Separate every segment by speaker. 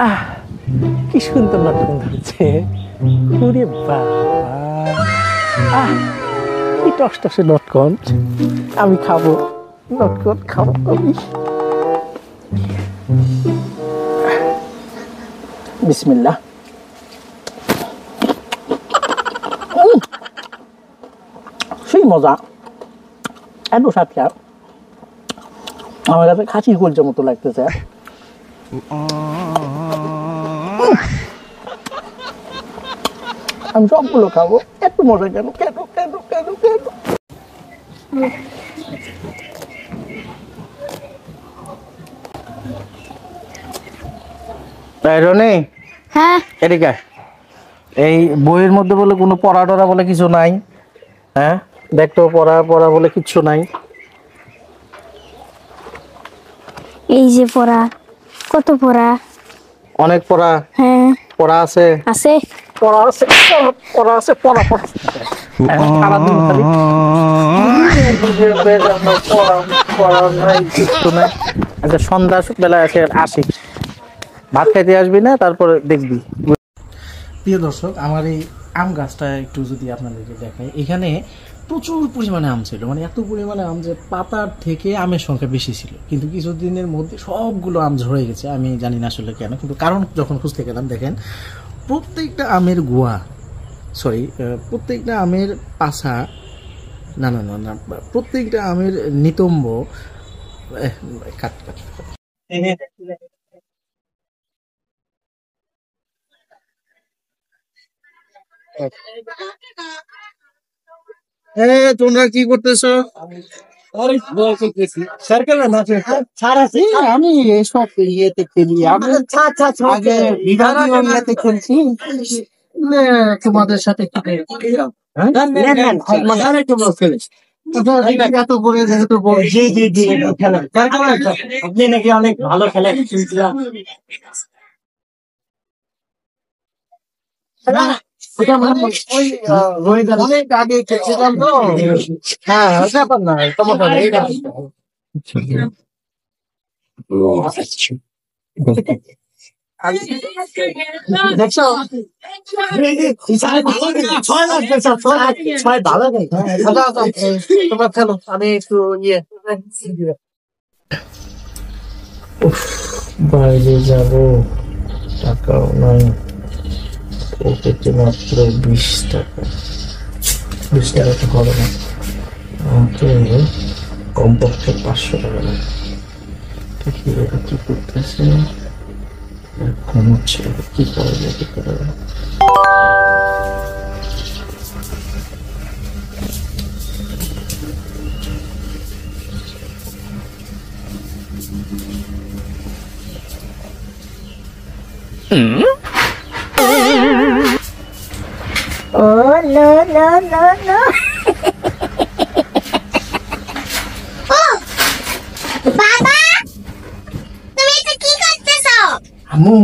Speaker 1: আহ কি সুন্দর লটকন ধরেছে। ওরে বাবা, আহ কি টসটসে লটকন। আমি খাবো লটকন, খাবো আমি। বিসমিল্লাহ। সেই মজা, এত সাতটা আমার কাছে খাসির কলজার মতো লাগতেছে। আমি সবগুলো খাবো, এত মজা কেন কেন কেন কেন কেন। রনি,
Speaker 2: হ্যাঁ
Speaker 1: এদিকে এই বইয়ের মধ্যে বলে কোনো পড়া টড়া বলে কিছু নাই। হ্যাঁ দেখতো, পড়া পড়া বলে কিচ্ছু নাই।
Speaker 2: এই যে পড়া, কত পড়া?
Speaker 1: অনেক পড়া।
Speaker 2: হ্যাঁ
Speaker 1: পড়া আছে,
Speaker 2: আছে,
Speaker 1: পড়া আছে, পড়া আছে, পড়া পড়া সারাদিন খালি পড়া নাই, কিচ্ছু নাই। আচ্ছা সন্ধ্যা বেলায় আছে, আসি ভাত খাইতে আসবি না, তারপরে দেখবি। প্রিয় দর্শক, আমার এই আম গাছটা একটু যদি আপনাদেরকে দেখাই, এখানে প্রচুর পরিমাণে আম ছিল, মানে এত পরিমাণে আম যে পাতার থেকে আমের সংখ্যা বেশি ছিল, কিন্তু কিছুদিনের মধ্যে সবগুলো আম ঝরে গেছে। আমি জানি না আসলে কেন, কিন্তু কারণ যখন খুঁজতে গেলাম দেখেন প্রত্যেকটা আমের গোয়া, সরি প্রত্যেকটা আমের পাশা, না না না না, প্রত্যেকটা আমের নিতম্ব কাট কাট। তোমরা কি করতেছো? আমি এসব ইয়েতে খেলি, আগে বিভাগীয় ইয়েতে খেলছি। তোমাদের সাথে এত করে যেহেতু জি জি জি খেলেন, আপনি নাকি অনেক ভালো খেলেন। অনেক আগে খেলছিলাম তো। হ্যাঁ ব্যাপার না, সমস্যা নেই। দেখছো তোমরা খেলো, আমি একটু ইয়ে বাইরে যাবো, টাকাও নাই, পকেটে মাত্র 20 টাকা। 20 টাকা তো হবে না, আমাকে কমপক্ষে 500 টাকা লাগবে। দেখি এটা কি করতেছে, এখন হচ্ছে কি করা যায়, কি করা যায়।
Speaker 2: Oh no no no no! বাবা, তুমি এটা কি করতেছো?
Speaker 1: আম্মু,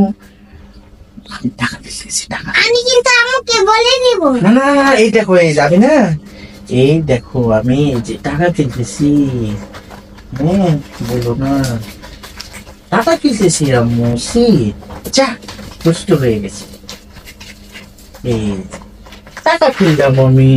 Speaker 1: আমি টাকা দিতেছি, টাকা।
Speaker 2: আমি কিন্তু আম্মুকে বলে নিব।
Speaker 1: না না না, এই দেখো, এই যাবে না, এই দেখো আমি যে টাকা দিতেছি। হ্যাঁ বলো না, টাকা কিনতেছি আম্মু। যা দুষ্ট হয়ে গেছে, এই টাকা কিনলাম আমি।